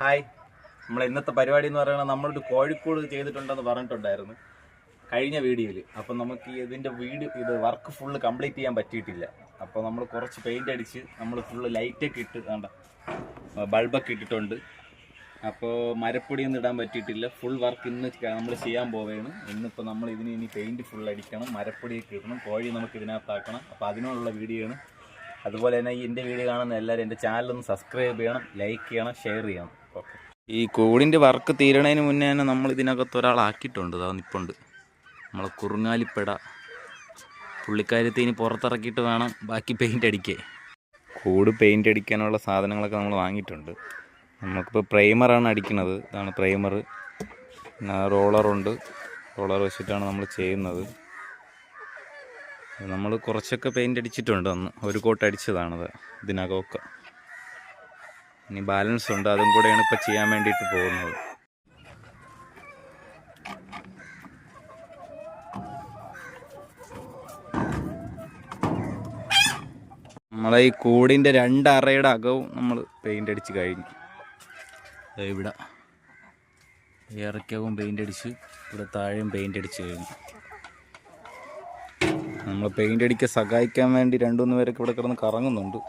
Hi, നമ്മളെ ഇന്നത്തെ പരിപാടി എന്ന് പറയുന്നത് നമ്മളൊരു കോഴിക്കോട് ചെയ്തിട്ടുണ്ടെന്ന് പറഞ്ഞിട്ടുണ്ടായിരുന്നു കഴിഞ്ഞ വീഡിയോയിൽ. അപ്പം നമുക്ക് ഇത് വർക്ക് ഫുള്ള് കംപ്ലീറ്റ് ചെയ്യാൻ പറ്റിയിട്ടില്ല. അപ്പോൾ നമ്മൾ കുറച്ച് പെയിൻ്റ് അടിച്ച് നമ്മൾ ഫുള്ള് ലൈറ്റൊക്കെ ഇട്ട് ബൾബൊക്കെ ഇട്ടിട്ടുണ്ട്. അപ്പോൾ മരപ്പൊടിയൊന്നും ഇടാൻ പറ്റിയിട്ടില്ല. ഫുൾ വർക്ക് ഇന്ന് നമ്മൾ ചെയ്യാൻ പോവുകയാണ്. ഇന്നിപ്പോൾ നമ്മൾ ഇനി പെയിൻറ്റ് ഫുൾ അടിക്കണം, മരപ്പൊടിയൊക്കെ ഇടണം, കോഴി നമുക്ക് ഇതിനകത്താക്കണം. അപ്പോൾ അതിനുള്ള വീഡിയോ ആണ്. അതുപോലെ തന്നെ എൻ്റെ വീഡിയോ കാണുന്ന എല്ലാവരും എൻ്റെ ചാനലൊന്ന് സബ്സ്ക്രൈബ് ചെയ്യണം, ലൈക്ക് ചെയ്യണം, ഷെയർ ചെയ്യണം. ഓക്കെ. ഈ കൂടിൻ്റെ വർക്ക് തീരണതിന് മുന്നേ തന്നെ നമ്മൾ ഇതിനകത്ത് ഒരാളാക്കിയിട്ടുണ്ട്. അതാ നിൽപ്പുണ്ട് നമ്മളെ കുറുങ്ങാലിപ്പട. പുള്ളിക്കാരത്തെ ഇനി പുറത്തിറക്കിയിട്ട് വേണം ബാക്കി പെയിൻ്റ് അടിക്കാൻ. കൂട് പെയിൻ്റ് അടിക്കാനുള്ള സാധനങ്ങളൊക്കെ നമ്മൾ വാങ്ങിയിട്ടുണ്ട്. നമുക്കിപ്പോൾ പ്രൈമറാണ് അടിക്കുന്നത്. ഇതാണ് പ്രൈമർ. പിന്നെ റോളറുണ്ട്. റോളർ വെച്ചിട്ടാണ് നമ്മൾ ചെയ്യുന്നത്. നമ്മൾ കുറച്ചൊക്കെ പെയിൻ്റ് അടിച്ചിട്ടുണ്ട്. ഒരു കോട്ട് അടിച്ചതാണത് ഇതിനകമൊക്കെ. ഇനി ബാലൻസ് ഉണ്ട്, അതും കൂടെയാണ് ഇപ്പോൾ ചെയ്യാൻ വേണ്ടിയിട്ട് പോകുന്നത്. നമ്മളെ ഈ കൂടിൻ്റെ 2 അറയുടെ അകവും നമ്മൾ പെയിൻ്റ് അടിച്ച് കഴിഞ്ഞു. ഇവിടെ ഇറക്കവും പെയിൻ്റ് അടിച്ച്, ഇവിടെ താഴെയും പെയിൻ്റ് അടിച്ച് കഴിഞ്ഞു. നമ്മൾ പെയിൻ്റ് അടിക്കാൻ സഹായിക്കാൻ വേണ്ടി 2-3 പേരൊക്കെ ഇവിടെ കിടന്ന് കറങ്ങുന്നുണ്ട്.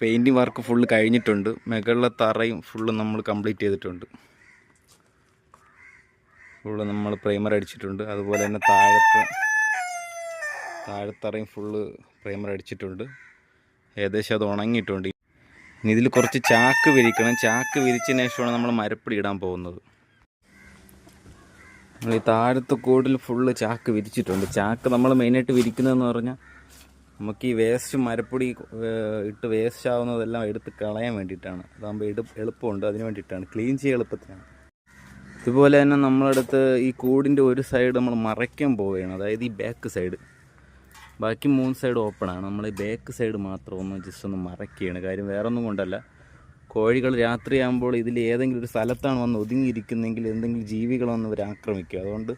പെയിൻറ്റിങ് വർക്ക് ഫുള്ള് കഴിഞ്ഞിട്ടുണ്ട്. മുകളിലെ തറയും ഫുള്ള് നമ്മൾ കംപ്ലീറ്റ് ചെയ്തിട്ടുണ്ട്. ഫുള്ള് നമ്മൾ പ്രൈമർ അടിച്ചിട്ടുണ്ട്. അതുപോലെ തന്നെ താഴത്തറയും ഫുള്ള് പ്രൈമർ അടിച്ചിട്ടുണ്ട്. ഏകദേശം അത് ഉണങ്ങിയിട്ടുണ്ട്. ഇനി ഇതിൽ കുറച്ച് ചാക്ക് വിരിക്കണം. ചാക്ക് വിരിച്ചതിന് ശേഷമാണ് നമ്മൾ മരപ്പൊടി ഇടാൻ പോകുന്നത്. നമ്മൾ ഈ താഴത്തെ കൂടിൽ ഫുള്ള് ചാക്ക് വിരിച്ചിട്ടുണ്ട്. ചാക്ക് നമ്മൾ മെയിനായിട്ട് വിരിക്കുന്നതെന്ന് പറഞ്ഞാൽ നമുക്ക് ഈ വേസ്റ്റ് മരപ്പൊടി ഇട്ട് വേസ്റ്റ് ആവുന്നതെല്ലാം എടുത്ത് കളയാൻ വേണ്ടിയിട്ടാണ്. അതാകുമ്പോൾ എളുപ്പമുണ്ട്, അതിന് വേണ്ടിയിട്ടാണ്, ക്ലീൻ ചെയ്യാൻ എളുപ്പത്തിനാണ്. ഇതുപോലെ തന്നെ നമ്മളടുത്ത് ഈ കൂടിൻ്റെ ഒരു സൈഡ് നമ്മൾ മറയ്ക്കാൻ പോവുകയാണ്. അതായത് ഈ ബാക്ക് സൈഡ്. ബാക്കി 3 സൈഡ് ഓപ്പണാണ്. നമ്മൾ ഈ ബാക്ക് സൈഡ് മാത്രം ജസ്റ്റ് ഒന്ന് മറയ്ക്കുകയാണ്. കാര്യം വേറൊന്നും കൊണ്ടല്ല, കോഴികൾ രാത്രിയാകുമ്പോൾ ഇതിൽ ഏതെങ്കിലും ഒരു സ്ഥലത്താണ് വന്ന് ഒതുങ്ങിയിരിക്കുന്നെങ്കിൽ എന്തെങ്കിലും ജീവികളൊന്ന് ഇവർ ആക്രമിക്കുക. അതുകൊണ്ട്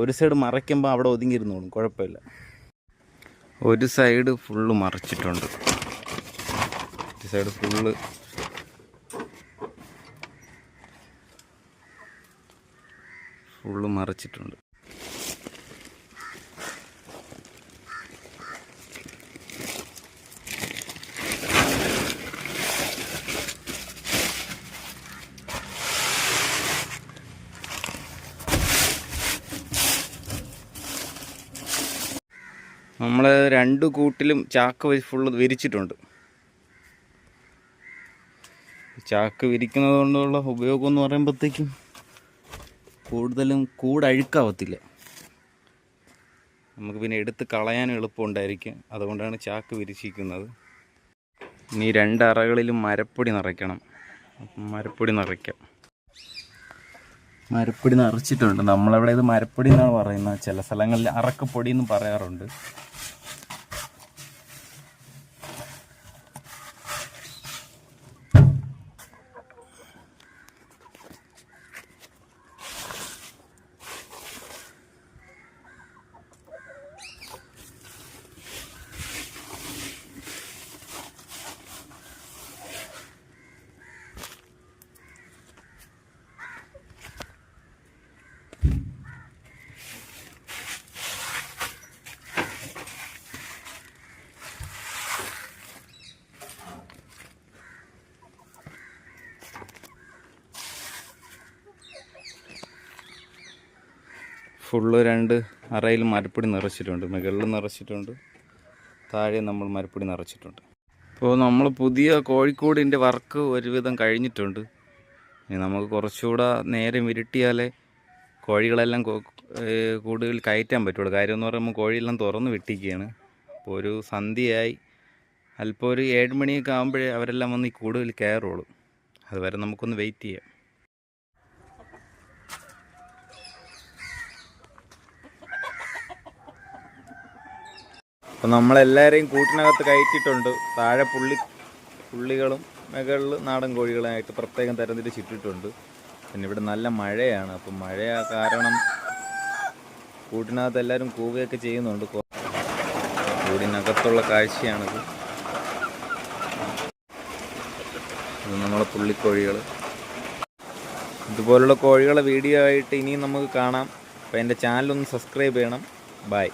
ഒരു സൈഡ് മറയ്ക്കുമ്പോൾ അവിടെ ഒതുങ്ങിയിരുന്നോളും, കുഴപ്പമില്ല. ഒരു സൈഡ് ഫുള്ള് മറച്ചിട്ടുണ്ട്. ഒരു സൈഡ് ഫുള്ള് മറച്ചിട്ടുണ്ട്. നമ്മൾ 2 കൂട്ടിലും ചാക്ക് ഫുള്ള് വിരിച്ചിട്ടുണ്ട്. ചാക്ക് വിരിക്കുന്നത് കൊണ്ടുള്ള ഉപയോഗം എന്ന് പറയുമ്പോഴത്തേക്കും കൂടുതലും കൂടഴുക്കാവത്തില്ല. നമുക്ക് പിന്നെ എടുത്ത് കളയാനും എളുപ്പമുണ്ടായിരിക്കും. അതുകൊണ്ടാണ് ചാക്ക് വിരിച്ചിരിക്കുന്നത്. ഇനി 2 അറകളിലും മരപ്പൊടി നിറയ്ക്കണം. മരപ്പൊടി നിറയ്ക്കാം. മരപ്പൊടി നിറച്ചിട്ടുണ്ട്. നമ്മളവിടെ ഇത് മരപ്പൊടി എന്നാണ് പറയുന്നത്. ചില സ്ഥലങ്ങളിൽ അറക്കപ്പൊടി എന്നും പറയാറുണ്ട്. ഫുള്ള് 2 അറയിൽ മരപ്പൊടി നിറച്ചിട്ടുണ്ട്. മുകളിൽ നിറച്ചിട്ടുണ്ട്, താഴെ നമ്മൾ മരപ്പൊടി നിറച്ചിട്ടുണ്ട്. ഇപ്പോൾ നമ്മൾ പുതിയ കോഴിക്കൂടിൻ്റെ വർക്ക് ഒരുവിധം കഴിഞ്ഞിട്ടുണ്ട്. ഇനി നമുക്ക് കുറച്ചുകൂടെ നേരം ഇരുട്ടിയാലേ കോഴികളെല്ലാം കൂടുതൽ കയറ്റാൻ പറ്റുള്ളൂ. കാര്യം എന്ന് പറയുമ്പോൾ കോഴിയെല്ലാം തുറന്ന് വിട്ടിരിക്കുകയാണ്. അപ്പോൾ ഒരു സന്ധ്യയായി, അല്പം ഒരു 7 മണിയൊക്കെ ആകുമ്പോഴേ അവരെല്ലാം വന്ന് ഈ കൂടുതൽ കയറുള്ളൂ. അതുവരെ നമുക്കൊന്ന് വെയിറ്റ് ചെയ്യാം. അപ്പോൾ നമ്മളെല്ലാവരെയും കൂട്ടിനകത്ത് കയറ്റിയിട്ടുണ്ട്. താഴെ പുള്ളികളും മുകളിൽ നാടൻ കോഴികളായിട്ട് പ്രത്യേകം തരംതിരിച്ചിട്ടിട്ടുണ്ട്. പിന്നെ ഇവിടെ നല്ല മഴയാണ്. അപ്പം മഴ കാരണം കൂട്ടിനകത്ത് എല്ലാവരും കൂവുകയൊക്കെ ചെയ്യുന്നുണ്ട്. കൂടിനകത്തുള്ള കാഴ്ചയാണിത്. ഇത് നമ്മളെ പുള്ളിക്കോഴികൾ. ഇതുപോലുള്ള കോഴികളെ വീഡിയോ ആയിട്ട് ഇനിയും നമുക്ക് കാണാം. അപ്പോൾ എൻ്റെ ചാനലൊന്ന് സബ്സ്ക്രൈബ് ചെയ്യണം. ബൈ.